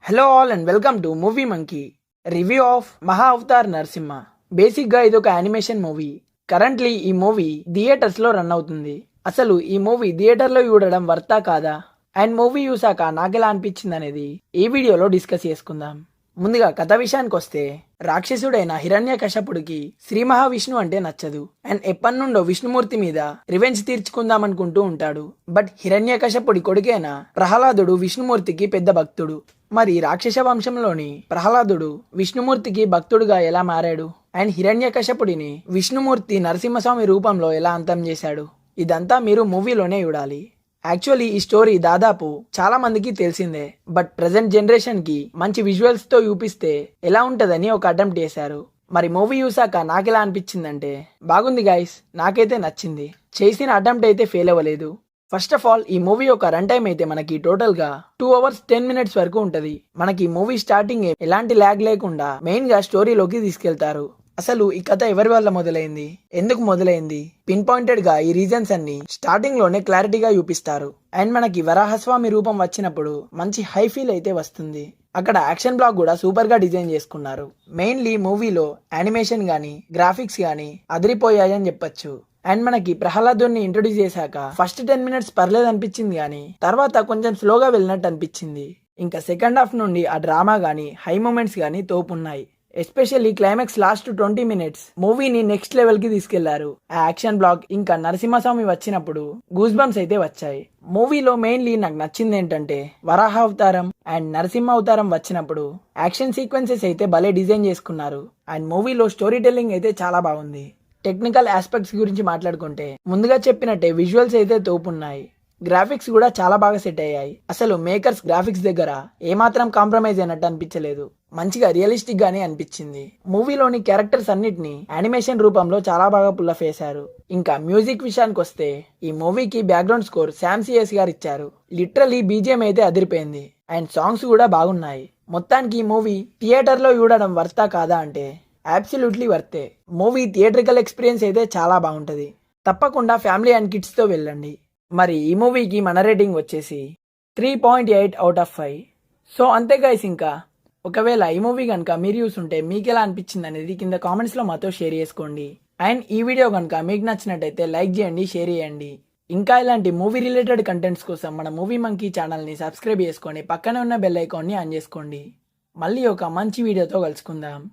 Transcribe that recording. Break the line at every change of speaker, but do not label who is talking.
Hello all and welcome to movie monkey review of మహా Avatar Narasimha. బేసిక్గా ఇది ఒక యానిమేషన్ మూవీ. కరెంట్లీ ఈ మూవీ థియేటర్స్లో రన్ అవుతుంది. అసలు ఈ మూవీ థియేటర్లో చూడడం వర్తా కాదా అండ్ మూవీ చూసాక నాకెలా అనిపించింది అనేది ఈ వీడియోలో డిస్కస్ చేసుకుందాం. ముందుగా కథ విషయానికి వస్తే, రాక్షసుడైన హిరణ్యకశపుడికి శ్రీ మహావిష్ణు అంటే నచ్చదు అండ్ ఎప్పటి నుండో విష్ణుమూర్తి మీద రివెంజ్ తీర్చుకుందామనుకుంటూ ఉంటాడు. బట్ హిరణ్యకశపుడి కొడుకైన ప్రహ్లాదుడు విష్ణుమూర్తికి పెద్ద భక్తుడు. మరి రాక్షస వంశంలోని ప్రహ్లాదుడు విష్ణుమూర్తికి భక్తుడుగా ఎలా మారాడు అండ్ హిరణ్యకశపుడిని విష్ణుమూర్తి నరసింహస్వామి రూపంలో ఎలా అంతం చేశాడు, ఇదంతా మీరు మూవీలోనే చూడాలి. యాక్చువల్లీ ఈ స్టోరీ దాదాపు చాలా మందికి తెలిసిందే, బట్ ప్రజెంట్ జనరేషన్ కి మంచి విజువల్స్ తో చూపిస్తే ఎలా ఉంటదని ఒక అటెంప్ట్ చేశారు. మరి మూవీ చూసాక నాకెలా అనిపించిందంటే, బాగుంది గైస్, నాకైతే నచ్చింది. చేసిన అటెంప్ట్ అయితే ఫెయిల్ అవ్వలేదు. ఫస్ట్ ఆఫ్ ఆల్ ఈ మూవీ యొక్క రన్ టైం అయితే మనకి టోటల్ గా 2 hours 10 minutes వరకు ఉంటది. మనకి మూవీ స్టార్టింగ్ ఎలాంటి ల్యాగ్ లేకుండా మెయిన్ గా స్టోరీలోకి తీసుకెళ్తారు. అసలు ఈ కథ ఎవరి వల్ల మొదలైంది, ఎందుకు మొదలైంది, పిన్ పాయింటెడ్ గా ఈ రీజన్స్ అన్ని స్టార్టింగ్ లోనే క్లారిటీగా చూపిస్తారు. అండ్ మనకి వరాహస్వామి రూపం వచ్చినప్పుడు మంచి హై ఫీల్ అయితే వస్తుంది. అక్కడ యాక్షన్ బ్లాక్ కూడా సూపర్ గా డిజైన్ చేసుకున్నారు. మెయిన్లీ మూవీలో యానిమేషన్ గానీ గ్రాఫిక్స్ గానీ అదిరిపోయాయని చెప్పొచ్చు. అండ్ మనకి ప్రహ్లాదుని ఇంట్రొడ్యూస్ చేశాక ఫస్ట్ 10 minutes పర్లేదు అనిపించింది, కానీ తర్వాత కొంచెం స్లోగా వెళ్ళినట్టు అనిపించింది. ఇంకా సెకండ్ హాఫ్ నుండి ఆ డ్రామా గానీ హై మూమెంట్స్ గానీ తోపున్నాయి. ఎస్పెషల్లీ క్లైమాక్స్ లాస్ట్ 20 minutes మూవీని నెక్స్ట్ లెవెల్ కి తీసుకెళ్లారు. ఆ యాక్షన్ బ్లాక్ ఇంకా నరసింహస్వామి వచ్చినప్పుడు గూస్ బంప్స్ అయితే వచ్చాయి. మూవీలో మెయిన్లీ నాకు నచ్చింది ఏంటంటే, వరాహ అవతారం అండ్ నరసింహ అవతారం వచ్చినప్పుడు యాక్షన్ సీక్వెన్సెస్ అయితే భలే డిజైన్ చేసుకున్నారు. అండ్ మూవీలో స్టోరీ టెల్లింగ్ అయితే చాలా బాగుంది. టెక్నికల్ ఆస్పెక్ట్స్ గురించి మాట్లాడుకుంటే, ముందుగా చెప్పినట్టే విజువల్స్ అయితే తోపున్నాయి. గ్రాఫిక్స్ కూడా చాలా బాగా సెట్ అయ్యాయి. అసలు మేకర్స్ గ్రాఫిక్స్ దగ్గర ఏమాత్రం కాంప్రమైజ్ అయినట్టు అనిపించలేదు. మంచిగా రియలిస్టిక్ గానే అనిపించింది. మూవీలోని క్యారెక్టర్స్ అన్నిటిని యానిమేషన్ రూపంలో చాలా బాగా పుల్లఫ్ చేశారు. ఇంకా మ్యూజిక్ విషయానికి వస్తే, ఈ మూవీకి బ్యాక్గ్రౌండ్ స్కోర్ శామ్ సిఎస్ గారు ఇచ్చారు. లిటరలీ బీజిఎం అయితే అదిరిపోయింది అండ్ సాంగ్స్ కూడా బాగున్నాయి. మొత్తానికి ఈ మూవీ థియేటర్లో చూడడం వర్తా కాదా అంటే, అబ్సల్యూట్లీ వర్తే. మూవీ థియేట్రికల్ ఎక్స్పీరియన్స్ అయితే చాలా బాగుంటుంది. తప్పకుండా ఫ్యామిలీ అండ్ కిడ్స్తో వెళ్ళండి. మరి ఈ మూవీకి మన రేటింగ్ వచ్చేసి 3.8 out of 5. సో అంతే గైస్. ఇంకా ఒకవేళ ఈ మూవీ కనుక మీరు చూస్తుంటే మీకు ఎలా అనిపించింది అనేది కింద కామెంట్స్లో మాతో షేర్ చేసుకోండి. అండ్ ఈ వీడియో కనుక మీకు నచ్చినట్టయితే లైక్ చేయండి, షేర్ చేయండి. ఇంకా ఇలాంటి మూవీ రిలేటెడ్ కంటెంట్స్ కోసం మన మూవీ మంకీ ఛానల్ని సబ్స్క్రైబ్ చేసుకొని పక్కనే ఉన్న బెల్ ఐకాన్ని ఆన్ చేసుకోండి. మళ్ళీ ఒక మంచి వీడియోతో కలుసుకుందాం.